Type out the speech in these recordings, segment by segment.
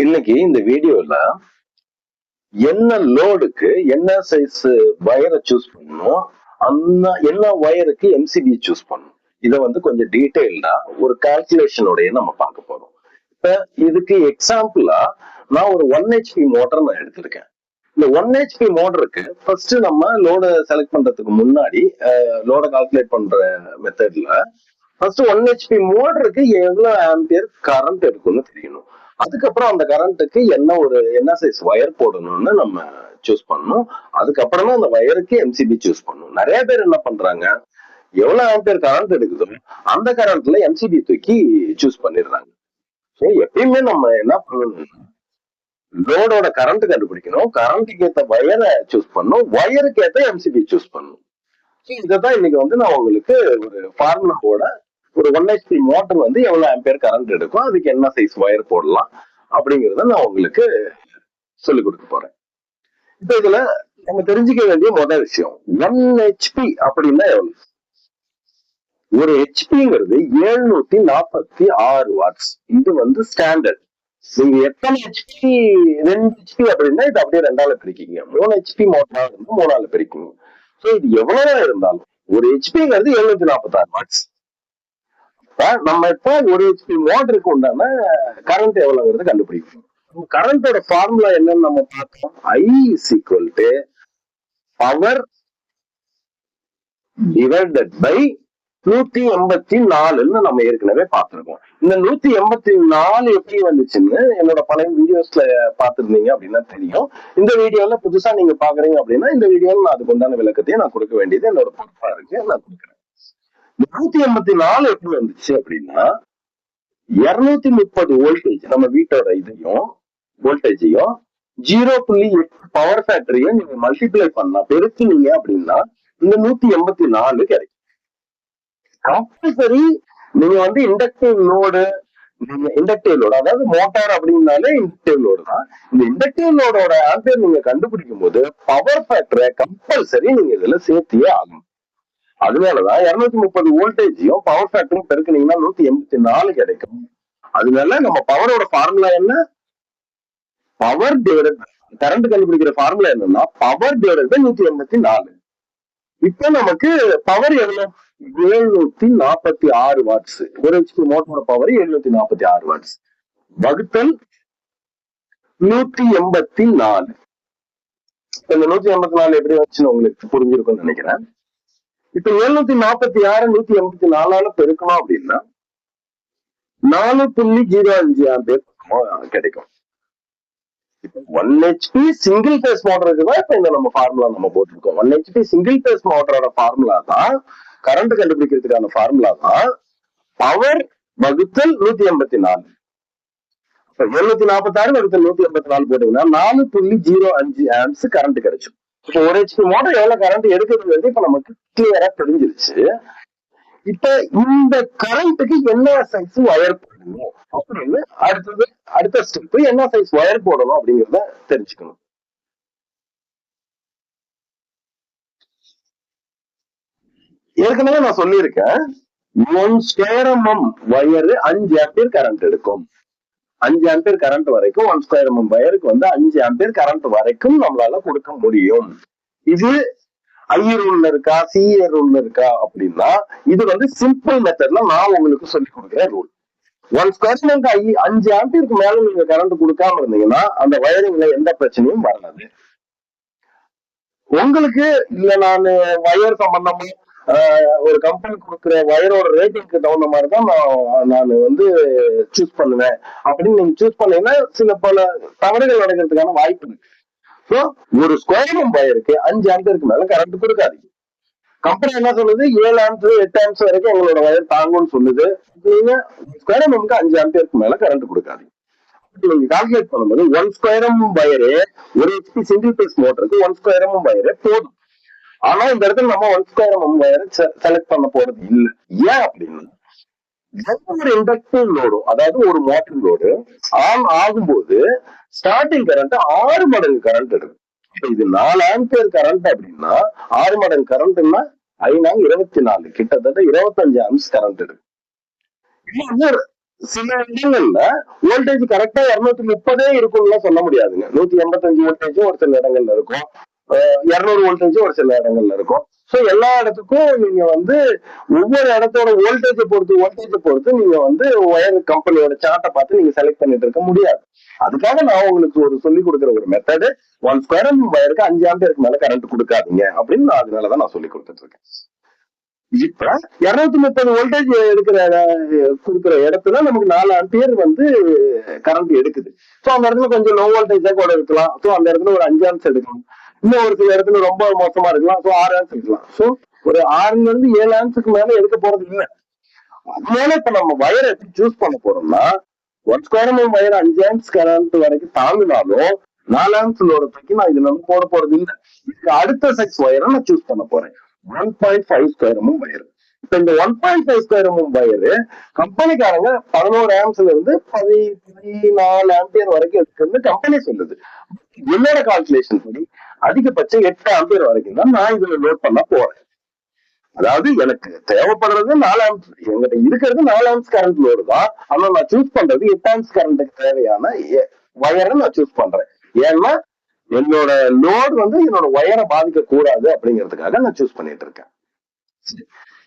இன்னைக்கு இந்த வீடியோல என்ன லோடுக்கு என்ன சைஸ் வயரை சூஸ் பண்ணணும், அந்த என்ன வயருக்கு எம்சிபி சூஸ் பண்ணணும், இதை கொஞ்சம் டீடைல்டா ஒரு கால்குலேஷனோடய நம்ம பார்க்க போறோம். இப்ப இதுக்கு எக்ஸாம்பிளா நான் ஒரு 1 HP மோட்டர் நான் எடுத்திருக்கேன். இந்த 1 HP மோட்டருக்கு ஃபர்ஸ்ட் நம்ம லோட செலக்ட் பண்றதுக்கு முன்னாடி லோட கால்குலேட் பண்ற மெத்தட்ல ஃபர்ஸ்ட் 1 HP மோட்டருக்கு எவ்வளவு ஆம்பியர் கரண்ட் எடுக்கும்னு தெரியணும். அதுக்கப்புறம் அந்த கரண்ட்டுக்கு என்ன சைஸ் வயர் போடணும்னு நம்ம சூஸ் பண்ணணும். அதுக்கப்புறமா அந்த வயருக்கு எம்சிபி சூஸ் பண்ணணும். நிறைய பேர் என்ன பண்றாங்க, எவ்வளவு ஆம்பியர் கரண்ட் எடுக்குதோ அந்த கரண்ட்ல எம்சிபி தூக்கி சூஸ் பண்ணிடுறாங்க. எப்பயுமே நம்ம என்ன பண்ணணும், லோடோட கரண்ட் கண்டுபிடிக்கணும், கரண்ட்டுக்கு ஏற்ற வயரை சூஸ் பண்ணணும், வயருக்கு ஏற்ற எம்சிபி சூஸ் பண்ணணும். இதான் இன்னைக்கு நான் உங்களுக்கு ஒரு ஃபார்முலாவோட ஒரு 1 HP மோட்டர் எவ்வளவு ஆம்பியர் கரண்ட் எடுக்கும், அதுக்கு என்ன சைஸ் வயர் போடலாம் அப்படிங்கறத நான் உங்களுக்கு சொல்லிக் கொடுக்க போறேன். இப்ப இதுல நம்ம தெரிஞ்சுக்க வேண்டிய முதல் விஷயம், 1 HP அப்படின்னா எவ்வளவு? ஒரு ஹெச்பிங்கிறது 746 வாட்ஸ். இது ஸ்டாண்டர்ட். நீங்க எத்தனை ஹெச்பி, 2 HP அப்படின்னா இது அப்படியே 2ஆல பிரிக்கீங்க. 3 HP மோட்டார் இருந்தா 3ஆல பிரிக்கீங்க. சோ இது எவ்வளவு இருந்தாலும் ஒரு ஹெச்பிங்கிறது 746 வாட்ஸ். நம்ம இப்ப ஒரு ஹெச்பி மோட்டருக்கு உண்டான கரண்ட் எவ்வளவுங்கிறது கண்டுபிடிக்கணும். கரண்டோட ஃபார்முலா என்னன்னு நம்ம பார்த்தோம். I is equal to power divided by 184ன்னு நம்ம ஏற்கனவே பார்த்திருக்கோம். இந்த 184 எப்படி வந்துச்சுன்னு என்னோட பழைய வீடியோஸ்ல பார்த்திருந்தீங்க அப்படின்னா தெரியும். இந்த வீடியோல புதுசா நீங்க பாக்குறீங்க அப்படின்னா இந்த வீடியோல நான் அதுக்கு உண்டான விளக்கத்தையும் நான் கொடுக்க வேண்டியது என்னோட பொறுப்பா இருக்கு, நான் கொடுக்குறேன். 184 எப்படி வந்துச்சு அப்படின்னா 230 வோல்டேஜ் நம்ம வீட்டோட இதையும் வோல்டேஜையும் 0.8 பவர் ஃபேக்டரியும் நீங்க மல்டிப்ளை பண்ணா பெருக்கினீங்க அப்படின்னா இந்த 184 கிடைக்கும். கம்பல்சரி நீங்க இண்டக்டிவ் லோடு, அதாவது மோட்டார் அப்படின்னாலே இண்டக்டிவ் லோடு தான். இந்த இண்டக்டிவ் லோடோட ஆம்பியர் நீங்க கண்டுபிடிக்கும் போது பவர் ஃபேக்டரை கம்பல்சரி நீங்க இதுல சேர்த்தியே ஆகும். அதனாலதான் 230 வோல்டேஜையும் பவர் ஃபேக்டரும் பெருக்கினீங்கன்னா 184 கிடைக்கும். அதனால நம்ம பவரோட ஃபார்முலா என்ன, பவர் டிவைடட் கரண்ட் கண்டுபிடிக்கிற ஃபார்முலா என்னன்னா பவர் டிவைடட் பை 184. இப்ப நமக்கு பவர் எவ்வளவு, 746 வாட்ஸ். ஒரு ஹெச்பி மோட்டரோட பவர் 746 வாட்ஸ் வகுத்தல் 184. இந்த 184 எப்படி வச்சுன்னு உங்களுக்கு புரிஞ்சிருக்கும்னு நினைக்கிறேன். இப்ப 746 184 பெருக்கணும் அப்படின்னா 4.05 ஆம்பியர் கிடைக்கும். இப்ப 1 HP சிங்கிள் பேஸ் மோட்டருக்கு தான் இப்ப இந்த நம்ம ஃபார்முலா நம்ம போட்டிருக்கோம். 1 HP சிங்கிள் பேஸ் மோட்டரோட ஃபார்முலா தான், கரண்ட் கண்டுபிடிக்கிறதுக்கான ஃபார்முலா தான் பவர் வகுத்தல் 184. 746 வகுத்தல் 184 போட்டீங்கன்னா 4.05 ஆம்ஸ் கரண்ட் கிடைக்கும். இப்போ ஒரு ஹெச்பி மோட்டர் எவ்வளவு கரண்ட் எடுக்கிறது இப்ப நமக்கு கிளியரா தெரிஞ்சிருச்சு. இப்ப இந்த கரண்ட்டுக்கு என்ன சைஸ் வயர் போடணும் அப்படின்னு அடுத்த ஸ்டெப் என்ன சைஸ் வயர் போடணும் அப்படிங்கிறத தெரிஞ்சுக்கணும். ஏற்கனவே நான் சொல்லியிருக்கேன், 1 square mm wire 5 ampere current எடுக்கும். 5 ஆம்பியர் கரண்ட் வரைக்கும் 1 ஸ்கொயர் mm வயருக்கு 5 ஆம்பியர் கரண்ட் வரைக்கும் நம்மளால கொடுக்க முடியும். இது ஐ ரூல்ல இருக்கா, சிஏ ரூல்ல இருக்கா அப்படின்னா இது சிம்பிள் மெத்தட்ல நான் உங்களுக்கு சொல்லி கொடுக்குறேன் ரூல். 1 ஸ்கொயர் mm 5 ஆம்பியருக்கு மேல நீங்க கரண்ட் கொடுக்காம இருந்தீங்கன்னா அந்த வயரிங்ல எந்த பிரச்சனையும் வராது. உங்களுக்கு இல்ல நான் வயர் சம்பந்தமா ஒரு கம்பெனி கொடுக்குற வயரோட ரேட்டிங்க்கு தகுந்த மாதிரிதான் நான் சூஸ் பண்ணுவேன் அப்படின்னு நீங்க சூஸ் பண்ணீங்கன்னா சில பல தவறுகள் நடக்கிறதுக்கான வாய்ப்பு இருக்கு. ஒரு ஸ்கொயர் mm வயருக்கு 5 ஆம்பியருக்கு மேல கரண்ட் கொடுக்காது. கம்பெனி என்ன சொல்லுது, 7 ஆம்ஸ் 8 ஆம்ஸ் வரைக்கும் எங்களோட வயர் தாங்கும்னு சொல்லுது. நீங்க ஸ்கொயர் எம்க்கு 5 ஆம்பியருக்கு மேல கரண்ட் கொடுக்காது. நீங்க கால்குலேட் பண்ணும்போது 1 ஸ்கொயர் mm வயரு ஒரு ஹெச்பி சிங்கிள் பேஸ் மோட்டருக்கு 1 ஸ்கொயர் mm வயரு போதும். ஆனா இந்த இடத்துல நம்ம 1 ஸ்கொயர் mm வயரை செலக்ட் பண்ண போறது இல்லை. ஏன் அப்படின்னா ஒரு இண்டக்டிவ் லோடு, அதாவது ஒரு மோட்டர் லோடு ஆன் ஆகும்போது ஸ்டார்டிங் கரண்ட் 6 மடங்கு கரண்ட் எடுக்கும். இது 4 ஆம்பியர் கரண்ட் அப்படின்னா 6 மடங்கு கரண்ட்னா 5 24, கிட்டத்தட்ட 25 ஆம்ஸ் கரண்ட் எடுக்கும். சில இடங்கள்ல வோல்டேஜ் கரெக்டா 230 இருக்கும்னு சொல்ல முடியாதுங்க. 185 வோல்டேஜும் ஒரு சில இடங்கள்ல இருக்கும், 200 வோல்டேஜும் ஒரு சில இடங்கள்ல இருக்கும். சோ எல்லா இடத்துக்கும் நீங்க வந்து ஒவ்வொரு இடத்தோட வோல்டேஜை பொறுத்து நீங்க வந்து ஒயர் கம்பெனியோட சார்ட்டை பார்த்து நீங்க செலக்ட் பண்ணிட்டு இருக்க முடியாது. அதுக்காக நான் உங்களுக்கு ஒரு சொல்லி கொடுக்குற ஒரு மெத்தடு, 1 ஸ்கொயர் வயருக்கு 5 ஆம்பியருக்கு மேல கரண்ட் கொடுக்காதீங்க அப்படின்னு நான் அதனாலதான் நான் சொல்லி கொடுத்துட்டு இருக்கேன். இப்ப 230 வோல்டேஜ் கொடுக்குற இடத்துல நமக்கு 4 ஆம்பியர் வந்து கரண்ட் எடுக்குது. சோ அந்த இடத்துல கொஞ்சம் லோ வோல்டேஜா கூட இருக்கலாம். சோ அந்த இடத்துல ஒரு 5 ஆம்ஸ் எடுக்கலாம். இன்னும் ஒரு சில இடத்துல ரொம்ப மோசமா இருக்கலாம். சோ 6 ஆம்ஸ் எடுக்கலாம். சோ ஒரு 6ல இருந்து 7 ஆம்ஸுக்கு மேல எடுக்க போறது இல்லை. அதனால இப்ப நம்ம வயரை எப்படி சூஸ் பண்ண போறோம்னா, 1 ஸ்கொயர் வயர் 5 ஆம்ஸ் கரண்ட் வரைக்கும் தாங்கினாலும் 4 ஆம்ஸ் லோட தூக்கி நான் இதுல போட போறது இல்லை. இதுக்கு அடுத்த சைஸ் வயரை நான் சூஸ் பண்ண போறேன், 1.5 ஸ்கொயர் வயர். இப்ப இந்த 1.5 ஸ்கொயர் வயரு கம்பெனிக்காரங்க 11 ஆம்ஸ்ல இருந்து 14 ஆம்பியர் வரைக்கும் இருக்குன்னு கம்பெனி சொல்லுது. என்னோட கால்குலேஷன் படி அதிகபட்சம் 8 ஆம்பியர் வரைக்கும் தான் நான் இதுல லோட் பண்ண போறேன். அதாவது எனக்கு தேவைப்படுறது 4 ஆம்ஸ், என்கிட்ட இருக்கிறது 4 ஆம்ஸ் கரண்ட் லோடு தான். ஆனா நான் சூஸ் பண்றது 8 ஆம்ஸ் கரண்ட்டுக்கு தேவையான வயரை நான் சூஸ் பண்றேன். ஏன்னா என்னோட லோடு வந்து என்னோட வயரை பாதிக்க கூடாது அப்படிங்கிறதுக்காக நான் சூஸ் பண்ணிட்டு இருக்கேன்.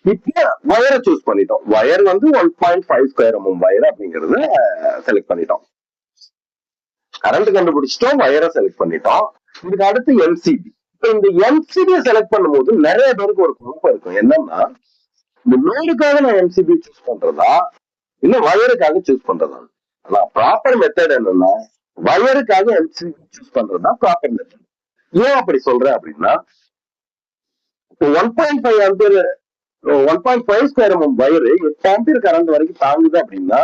இப்ப வயரை சூஸ் பண்ணிட்டோம். வயர் வந்து 1.5 ஸ்கொயர் வயர் அப்படிங்கறத செலக்ட் பண்ணிட்டோம். கரண்ட் கண்டுபிடிச்சிட்டோம், வயரை செலக்ட் பண்ணிட்டோம். இதுக்கு அடுத்து எம்சிபி. இப்ப இந்த எம்சிபி செலக்ட் பண்ணும்போது நிறைய பேருக்கு ஒரு குழப்பம் இருக்கும். என்னன்னா, இந்த லோடுக்காக நான் எம்சிபி சூஸ் பண்றதா இல்ல வயருக்காக சூஸ் பண்றதா? ஆனா ப்ராப்பர் மெத்தட் என்னன்னா, வயருக்காக எம்சிபி சூஸ் பண்றதுதான் ப்ராப்பர் மெத்தட். ஏன் அப்படி சொல்றேன் அப்படின்னா, 1.5 ampere 1.5 square wire 8 ampere current வரைக்கும் தாங்குது அப்படின்னா,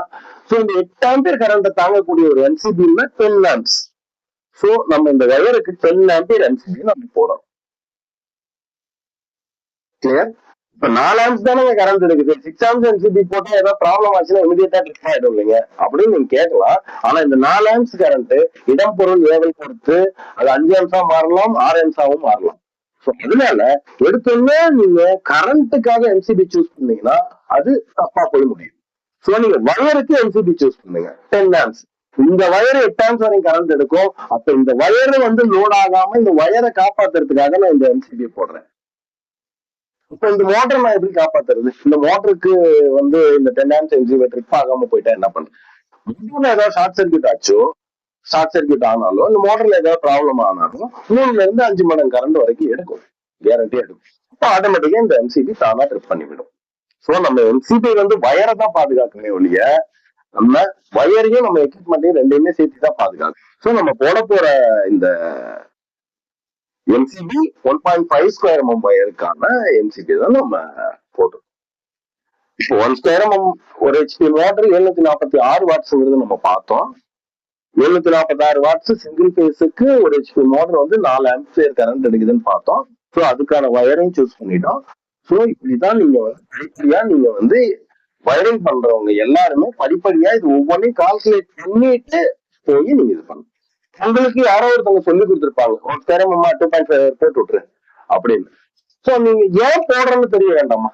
சோ இந்த 8 ஆம்பியர் கரண்ட் தாங்கக்கூடிய ஒரு எம்சிபி 10 ஆம்ப்ஸ். சோ நம்ம இந்த வயருக்கு 10 ஆம்பியர் எம்சிபி நம்ம போறோம். கிளியர்? இப்ப 4 ஆம்ப்ஸ் தானே கரண்ட் எடுக்குது, 6 ஆம்ப்ஸ் எம்சிபி போட்டா ஏதாவது ப்ராப்ளம் ஆச்சுன்னா இமீடியட்டா ட்ரிப் ஆயிடும் இல்லைங்க அப்படின்னு நீங்க கேட்கலாம். ஆனா இந்த 4 ஆம்ப்ஸ் கரண்ட் இடம் பொருள் ஏவல் பொறுத்து அது 5 ஆம்ஸா மாறலாம், 6 ஆம்ஸாவும் மாறலாம். அதனால எடுத்தோன்னே நீங்க கரண்ட்டுக்காக எம்சிபி சூஸ் பண்ணீங்கன்னா அது தப்பா போய் முடியும். சோ நீங்க வயருக்கு எம்சிபி சூஸ் பண்ணுங்க 10 ஆம்ப்ஸ். இந்த வயர் 8 ஆம்ப்ஸ் வரைக்கும் கரண்ட் எடுக்கும். அப்ப இந்த வயர் வந்து லோட் ஆகாம இந்த வயரை காப்பாத்துறதுக்காக நான் இந்த எம்சிபி போடுறேன். இப்ப இந்த மோட்டர் நான் எப்படி காப்பாத்துறது? இந்த மோட்டருக்கு வந்து இந்த 10 ஆம்ப்ஸ் எம்சிபி ட்ரிப் ஆகாம போயிட்டா என்ன பண்றது? ஏதாவது ஷார்ட் சர்க்யூட் ஆச்சோ, ஷார்ட் சர்க்யூட் ஆனாலும் இந்த மோட்டர்ல ஏதாவது ப்ராப்ளம் ஆனாலும் 3ல இருந்து 5 மடங்கு கரண்ட் வரைக்கும் எடுக்கும், கேரண்டியா எடுக்கும். இப்போ ஆட்டோமேட்டிக்கா இந்த எம்சிபி தானா ட்ரிப் பண்ணிவிடும். சோ நம்ம எம்சிபி வந்து வயரை தான் பாதுகாக்கவே ஒழிய நம்ம வயரையும் நம்ம எக்யூப்மெண்ட்டையும் ரெண்டையுமே சேர்த்து தான் பாதுகாக்கும். சோ நம்ம போட போற இந்த எம்சிபி 1.5 ஸ்கொயர் வயருக்கான எம்சிபி தான் நம்ம போட்டோம். இப்போ 1 ஸ்கொயர் ஒரு ஹெச்பி மோட்டர் 746 வாட்ஸ்ங்கிறது நம்ம பார்த்தோம். 746 வாட்ஸ் சிங்கிள் பேஸுக்கு ஒரு ஹெச்பி மோட்டர் வந்து 4 ஆம்பியர் கரண்ட் எடுக்குதுன்னு பார்த்தோம். சோ அதுக்கான வயரையும் சூஸ் பண்ணிட்டோம். சோ இப்படிதான் நீங்க வந்து படிப்படியா நீங்க வந்து வயரிங் பண்றவங்க எல்லாருமே படிப்படியா இது ஒவ்வொன்றையும் கால்குலேட் பண்ணிட்டு போய் நீங்க இது பண்ணணும். உங்களுக்கு யாரோ ஒருத்தவங்க சொல்லி கொடுத்துருப்பாங்க, ஒரு திறமமா 2.5 போட்டு விட்டுரு அப்படின்னு. சோ நீங்க ஏன் போடுறன்னு தெரிய வேண்டாமா?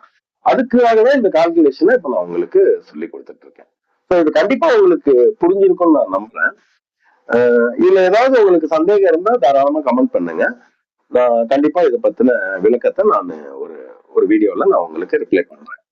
அதுக்காகவே இந்த கால்குலேஷனை இப்ப நான் உங்களுக்கு சொல்லி கொடுத்துட்டு இருக்கேன். சோ இது கண்டிப்பா உங்களுக்கு புரிஞ்சிருக்கும்னு நான் நம்புறேன். இதுல ஏதாவது உங்களுக்கு சந்தேகம் இருந்தா தாராளமா கமெண்ட் பண்ணுங்க. நான் கண்டிப்பா இதை பத்தின விளக்கத்தை நான் ஒரு வீடியோல நான் உங்களுக்கு ரிப்ளை பண்றேன்.